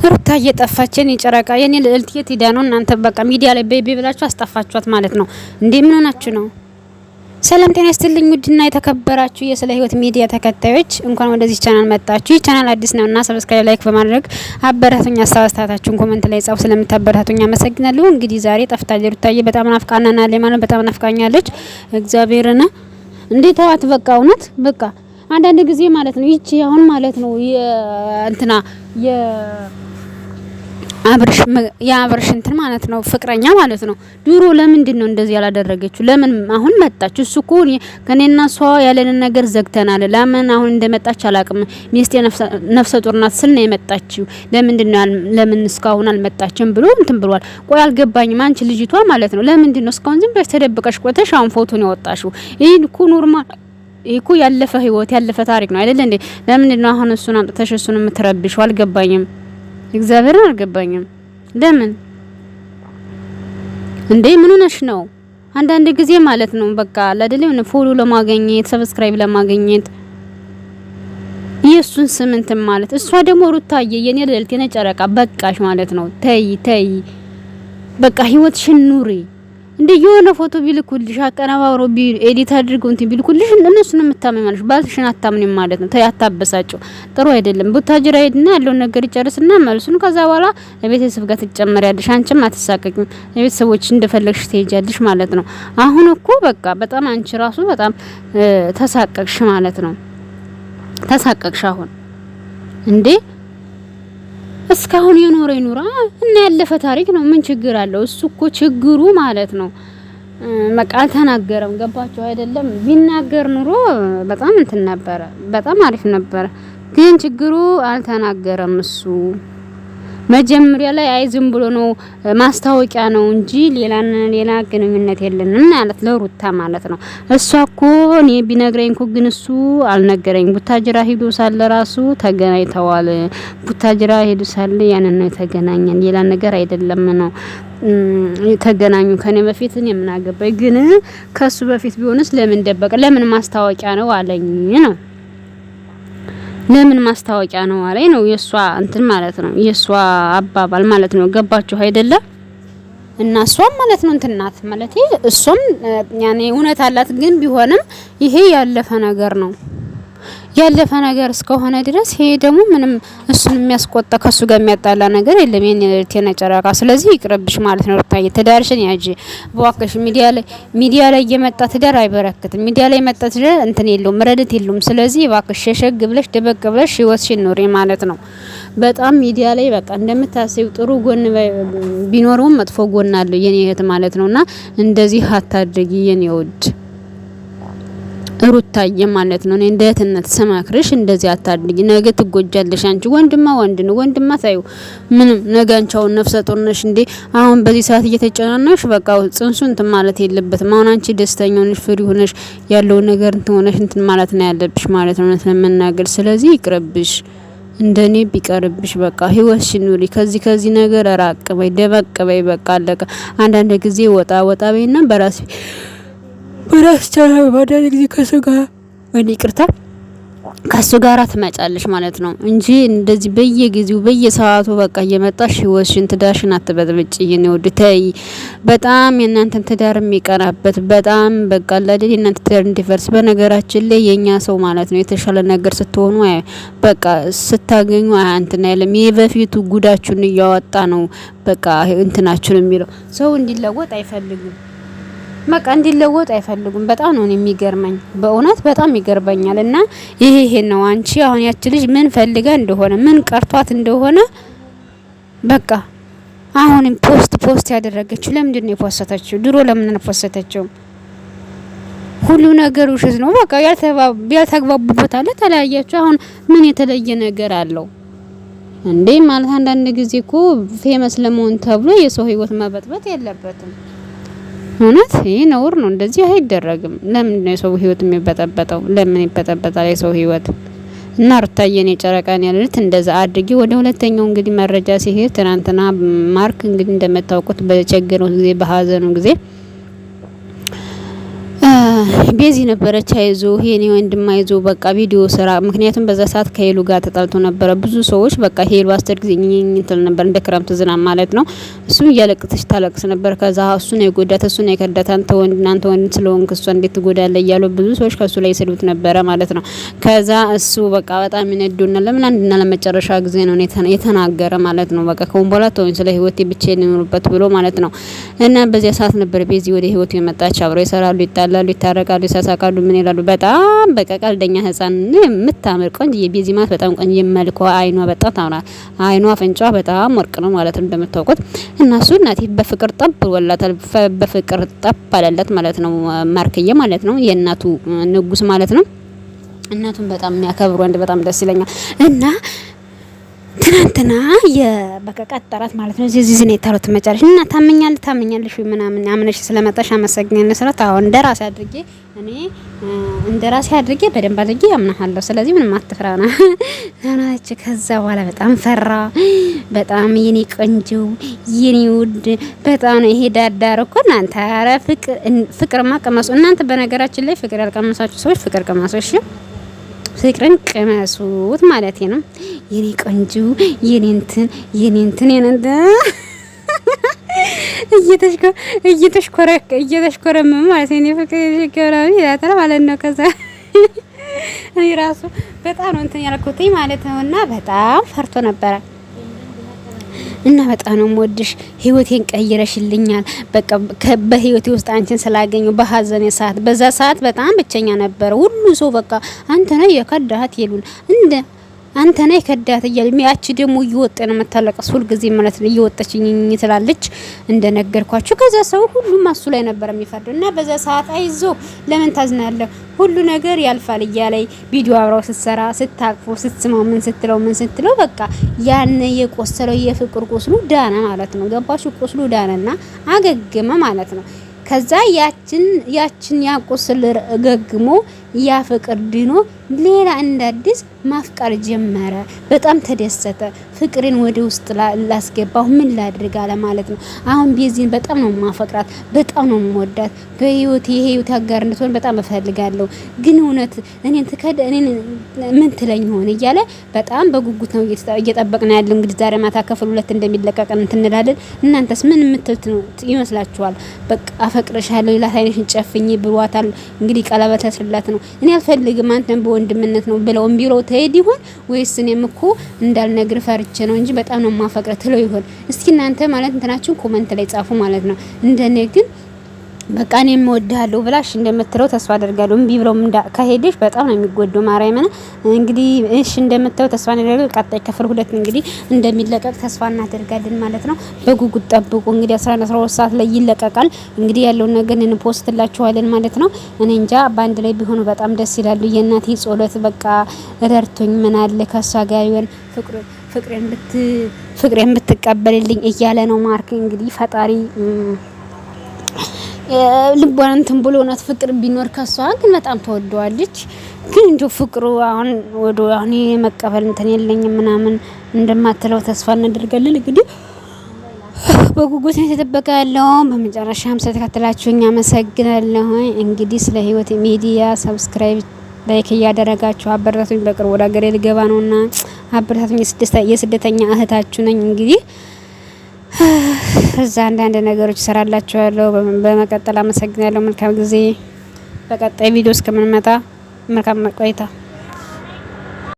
ሩታ እየጠፋችን የጨረቃ የኔ ልዕልት የት ሄዳ ነው? እናንተ በቃ ሚዲያ ላይ ቤቢ ብላችሁ አስጠፋችኋት ማለት ነው እንዴ? ምን ሆናችሁ ነው? ሰላም ጤና ይስጥልኝ ውድና የተከበራችሁ የስለ ህይወት ሚዲያ ተከታዮች እንኳን ወደዚህ ቻናል መጣችሁ። ይህ ቻናል አዲስ ነውና ሰብስክራይብ፣ ላይክ በማድረግ አበረታቱኝ። አስተያየታችሁን ኮሜንት ላይ ጻፉ። ስለምታበረታቱኝ አመሰግናለሁ። እንግዲህ ዛሬ ጠፍታለች ሩታዬ፣ በጣም ናፍቃናናለች ማለት በጣም ናፍቃኛለች። እግዚአብሔርና እንዴት ተዋት በቃ እውነት በቃ አንዳንድ ጊዜ ማለት ነው ይቺ አሁን ማለት ነው እንትና የአብርሽ እንትን ማለት ነው ፍቅረኛ ማለት ነው። ድሮ ለምንድን ነው እንደዚህ ያላደረገችው? ለምን አሁን መጣች? እሱ እኮ ከኔና እሷ ያለንን ነገር ዘግተናል። ለምን አሁን እንደመጣች አላቅም። ሚስቴ ነፍሰ ጡር ናት ስል ነው የመጣችው። ለምን እስካሁን አልመጣችም ብሎ እንትን ብሏል። ቆይ አልገባኝም። አንቺ ልጅቷ ማለት ነው ለምንድን ነው እስካሁን ዝም ብለሽ ተደብቀሽ ቆይተሽ አሁን ፎቶን ያወጣሽው? ይሄን እኮ ኖርማል እኮ ያለፈ ህይወት ያለፈ ታሪክ ነው አይደል እንዴ? ለምንድን ነው አሁን እሱን አምጥተሽ እሱን የምትረብሽው? አልገባኝም። እግዚአብሔር አልገባኝም። ለምን እንዴ? ምን ሆነሽ ነው? አንዳንድ ጊዜ ማለት ነው በቃ ለደለም ፎሎ ለማግኘት ሰብስክራይብ ለማግኘት የሱን ስም እንትን ማለት እሷ ደግሞ ሩታዬ የኔ ልዕልት የኔ ጨረቃ በቃሽ ማለት ነው። ተይ በቃ ህይወትሽን ኑሪ። እንደ የሆነ ፎቶ ቢልኩልሽ አቀናባብሮ ኤዲት አድርገው እንትን ቢልኩልሽ እነሱን የምታመማለሽ ባልሽን አታምንም ማለት ነው። ያታበሳጨው ጥሩ አይደለም። ቡታጅራ ሄድና ያለውን ነገር ይጨርስና መልሱን ከዛ በኋላ ለቤተሰብ ጋር ትጨመሪያለሽ። አንቺም አትሳቀቂም። ለቤተሰቦች እንደፈለግሽ ትሄጃለሽ ማለት ነው። አሁን እኮ በቃ በጣም አንቺ ራሱ በጣም ተሳቀቅሽ ማለት ነው። ተሳቀቅሽ አሁን እንዴ? እስካሁን የኖረ ይኑራ እና ያለፈ ታሪክ ነው። ምን ችግር አለው? እሱ እኮ ችግሩ ማለት ነው በቃ አልተናገረም። ገባችሁ አይደለም? ቢናገር ኑሮ በጣም እንትን ነበረ፣ በጣም አሪፍ ነበረ። ግን ችግሩ አልተናገረም እሱ መጀመሪያ ላይ አይ ዝም ብሎ ነው ማስታወቂያ ነው እንጂ ሌላ ግንኙነት የለንም ማለት ለሩታ ማለት ነው። እሷ እኮ እኔ ቢነግረኝ እኮ ግን እሱ አልነገረኝ። ቡታጅራ ሄዶ ሳለ ራሱ ተገናኝተዋል። ቡታጅራ ሄዶ ሳለ ያንን ነው የተገናኘን፣ ሌላ ነገር አይደለም ነው ተገናኙ። ከኔ በፊት እኔ ምን አገባኝ? ግን ከሱ በፊት ቢሆንስ ለምን ደበቀ? ለምን ማስታወቂያ ነው አለኝ ነው ለምን ማስታወቂያ ነው አለኝ ነው የሷ እንትን ማለት ነው የሷ አባባል ማለት ነው። ገባችሁ አይደለ? እና እሷም ማለት ነው እንትን ናት ማለት እሷም ያኔ እውነት አላት። ግን ቢሆንም ይሄ ያለፈ ነገር ነው። ያለፈ ነገር እስከሆነ ድረስ ይሄ ደግሞ ምንም እሱን የሚያስቆጣ ከሱ ጋር የሚያጣላ ነገር የለም። የኔ ለቴና ጨረቃ ስለዚህ ይቅርብሽ ማለት ነው። ሩታዬ ትዳርሽን ያጂ በዋከሽ ሚዲያ ላይ እየመጣ ትዳር አይበረክትም። ሚዲያ ላይ መጣ ትዳር እንትን የለውም ረድት የለውም። ስለዚህ ባክሽ ሸሸግ ብለሽ ደበቅ ብለሽ ህይወትሽን ኑሪ ማለት ነው። በጣም ሚዲያ ላይ በቃ እንደምታስዩ ጥሩ ጎን ቢኖርም መጥፎ ጎን አለው የኔ እህት ማለት ነውና እንደዚህ አታድርጊ የኔ ውድ ሩታዬ ማለት ነው። እኔ እንደ እህትነት ስመክርሽ እንደዚህ አታድርጊ። ነገ ትጎጃለሽ። አንቺ ወንድማ ታዩ ምንም ነገ አንቺው ነፍሰ ጡር ነሽ እንዴ? አሁን በዚህ ሰዓት እየተጨናነሽ በቃ ጽንሱን እንትን ማለት የለበትም። አሁን አንቺ ደስተኛ ሆነሽ ፍሪ ሆነሽ ያለው ነገር እንትን ሆነሽ እንትን ማለት ነው ያለብሽ ማለት ነው ለመናገር። ስለዚህ ይቅርብሽ፣ እንደኔ ቢቀርብሽ በቃ ህይወትሽን ኑሪ። ከዚህ ነገር ራቅ በይ፣ ደበቅ በይ። በቃ አለቀ። አንዳንድ ጊዜ ወጣ በይና በራስ ባዳለ ጊዜ ከሱ ጋር ትመጫለሽ ማለት ነው እንጂ እንደዚህ በየጊዜው በየሰዓቱ በቃ እየመጣሽ ህይወትሽን ትዳርሽን አትበጥብጭ። የኔ ወድ ተይ። በጣም የእናንተን ትዳር የሚቀናበት በጣም በቃ ለደል የእናንተ ትዳር እንዲፈርስ በነገራችን ላይ የኛ ሰው ማለት ነው የተሻለ ነገር ስትሆኑ በቃ ስታገኙ አንተና ያለም የበፊቱ ጉዳችሁን እያወጣ ነው በቃ እንትናችሁን የሚለው ሰው እንዲለወጥ አይፈልግም። በቃ እንዲለወጥ አይፈልጉም። በጣም ነው የሚገርመኝ በእውነት በጣም ይገርበኛል። እና ይሄ ነው አንቺ አሁን ያቺ ልጅ ምን ፈልጋ እንደሆነ ምን ቀርቷት እንደሆነ በቃ አሁን ፖስት ያደረገችው ለምንድን ነው የፖስተችው? ድሮ ለምን ነው የፖስተችው? ሁሉ ነገር ውሸት ነው። በቃ ያልተግባቡበት አለ ተለያያችሁ። አሁን ምን የተለየ ነገር አለው እንዴ? ማለት አንዳንድ ጊዜ እኮ ፌመስ ለመሆን ተብሎ የሰው ህይወት መበጥበጥ የለበትም። እውነት ይሄ ነውር ነው። እንደዚህ አይደረግም። ለምን ነው የሰው ህይወት የሚበጠበጠው? ለምን ይበጠበጣል የሰው ህይወት? እና ሩታዬን የጨረቃን ያለልት እንደዛ አድርጊ። ወደ ሁለተኛው እንግዲህ መረጃ ሲሄድ ትናንትና ማርክ እንግዲህ እንደመታወቁት በቸገረው ጊዜ በሀዘኑ ጊዜ ቤዚ ነበረች አይዞ የኔ ወንድም አይዞ በቃ ቪዲዮ ስራ። ምክንያቱም በዛ ሰዓት ከሄሉ ጋር ተጣልቶ ነበረ። ብዙ ሰዎች በቃ ሄሉ አስተር ጊዜ እንትን ነበር እንደ ክረምት ዝናብ ማለት ነው። እሱም እያለቀሰች ታለቅስ ነበር። ከዛ እሱ ነው የጎዳት፣ እሱ ነው የከዳት፣ አንተ ወንድ ስለሆንክ እሷ እንዴት ትጎዳለህ እያሉ ብዙ ሰዎች ከሱ ላይ ይሰዱት ነበረ ማለት ነው። ከዛ እሱ በቃ በጣም ይነዱና ለምን አንድና ለመጨረሻ ጊዜ ነው የተናገረ ማለት ነው። በቃ ከውን በኋላ ተወኝ ስለ ህይወቴ ብቻዬን ልኖርበት ብሎ ማለት ነው። እና በዚያ ሰዓት ነበር ቤዚ ወደ ህይወቱ የመጣች። አብረው ይሰራሉ፣ ይጣላሉ፣ ይታረቃሉ፣ ይሳሳቃሉ፣ ምን ይላሉ። በጣም በቃ ቀልደኛ ህፃን የምታምር ቆንጆ የቤዚ ማለት በጣም ቆንጆ መልኳ፣ አይኗ በጣም ታምራል። አይኗ አፍንጫዋ በጣም ወርቅ ነው ማለት ነው እንደምታውቁት። እና እሱ እናቴ በፍቅር ጠብ ወላታል፣ በፍቅር ጠብ አለለት ማለት ነው። ማርክዬ ማለት ነው የእናቱ ንጉስ ማለት ነው። እናቱን በጣም የሚያከብሩ ወንድ በጣም ደስ ይለኛል። እና ትናንትና የበቃ ቀጠራት ማለት ነው። እዚህ ነው የታሩት መጨረሻ እና ታመኛለሽ ምናምን አምነሽ ስለመጣሽ አመሰግናለሁ ስላት፣ አዎ እንደራሴ አድርጌ በደንብ አድርጌ ያምናለሁ። ስለዚህ ምንም አትፍራ ነው አናች። ከዛ በኋላ በጣም ፈራ። በጣም የኔ ቆንጆ የኔ ውድ በጣም ነው ይሄ ዳዳር እኮ እናንተ። ኧረ ፍቅርማ ቀመሱ እናንተ። በነገራችን ላይ ፍቅር ያልቀመሳችሁ ሰዎች ፍቅር ቀመሱ። ፍቅርን ቅመሱት ማለት ነው። የኔ ቆንጆ የኔ እንትን እየተሽኮረመ ማለት ነው። ፍቅር ይገራዊ ያተራ ማለት ነው። ከዛ እኔ ራሱ በጣም ነው እንትን ያልኩት ማለት ነውና በጣም ፈርቶ ነበረ። እና በጣም ነው የምወድሽ፣ ህይወቴን ቀይረሽልኛል። በቃ በህይወቴ ውስጥ አንቺን ስላገኘው በሀዘኔ ሰዓት፣ በዛ ሰዓት በጣም ብቸኛ ነበር። ሁሉ ሰው በቃ አንተ ነህ የከዳሃት ይሉን እንደ አንተ ነህ የከዳሃት እያለ ያቺ ደግሞ እየወጣ ነው የምታለቅስ ሁልጊዜ ማለት ነው። እየወጣችኝ ትላለች እንደነገርኳችሁ። ከዛ ሰው ሁሉም እሱ ላይ ነበር የሚፈርደው። እና በዛ ሰዓት አይዞ ለምን ታዝናለህ ሁሉ ነገር ያልፋል እያለ ቪዲዮ አብራው ስትሰራ ስታቅፎ ስትስማው ምን ስትለው በቃ ያን የቆሰለው የፍቅር ቁስሉ ዳነ ማለት ነው። ገባችሁ? ቁስሉ ዳነና አገገመ ማለት ነው። ከዛ ያችን ያቆስል ገግሞ ያ ፍቅር ድኖ ሌላ እንዳዲስ ማፍቀር ጀመረ። በጣም ተደሰተ። ፍቅርን ወደ ውስጥ ላስገባው ምን ላድርግ አለ ማለት ነው። አሁን ቤዚን በጣም ነው ማፈቅራት፣ በጣም ነው የምወዳት። በህይወት የህይወት አጋር እንድትሆን በጣም እፈልጋለሁ። ግን እውነት እኔን ምን ትለኝ ሆነ እያለ በጣም በጉጉት ነው እየጠበቅን ያለው። እንግዲህ ዛሬ ማታ ክፍል 2 እንደሚለቀቅ እንላለን። እናንተስ ምን የምትሉት ነው ይመስላችኋል? በቃ አፈቅርሻለሁ ይላት አይነሽን ጨፍኝ ብሏታል። እንግዲህ ቀለበት ያስላት ነው። እኔ አልፈልግም አንተን በወንድምነት ነው ብለው እምቢለው ተሄድ ይሆን ወይስ እኔም እኮ እንዳልነግር ፈርቼ ነው እንጂ በጣም ነው ማፈቅረት ትለው ይሆን? እስኪ እናንተ ማለት እንትናችሁን ኮሜንት ላይ ጻፉ ማለት ነው። እንደኔ ግን በቃ እኔም እወድሃለሁ ብላሽ እንደምትለው ተስፋ አደርጋለሁ። እምቢ ብለው ከሄደሽ በጣም ነው የሚጎደው። ማርያምን እንግዲህ እሺ እንደምትለው ተስፋ አደርጋለሁ። ቀጣይ ክፍል 2 እንግዲህ እንደሚለቀቅ ተስፋ እናደርጋለን ማለት ነው። በጉጉት ጠብቁ። እንግዲህ 12 ሰዓት ላይ ይለቀቃል። እንግዲህ ያለውን ነገር እንፖስትላችኋለን ማለት ነው። እኔ እንጃ በአንድ ላይ ቢሆኑ በጣም ደስ ይላሉ። የእናቴ ጸሎት በቃ ረድቶኝ ምን አለ ከሷ ጋር ይሆን ፍቅሬን ብትቀበልልኝ እያለ ነው ማርክ። እንግዲህ ፈጣሪ ልቧን እንትን ብሎ እውነት ፍቅር ቢኖር ከሷ ግን በጣም ተወደዋለች። ግን እንጆ ፍቅሩ አሁን የመቀበል እንትን የለኝም ምናምን እንደማትለው ተስፋ እናደርጋለን። እንግዲህ በጉጉት ነው የተጠበቀ ያለው። በመጨረሻም ስለተከታተላችሁኝ አመሰግናለሁ። እንግዲህ ስለ ህይወት ሚዲያ ሰብስክራይብ ላይክ እያደረጋችሁ አበረታቱኝ። በቅርብ ወደ ሀገሬ ልገባ ነውና አበረታቱኝ። የስደተኛ እህታችሁ ነኝ። እንግዲህ እዛ አንዳንድ ነገሮች እሰራላችኋለሁ። በመቀጠል አመሰግናለሁ። መልካም ጊዜ። በቀጣይ ቪዲዮ እስከምንመጣ መልካም ቆይታ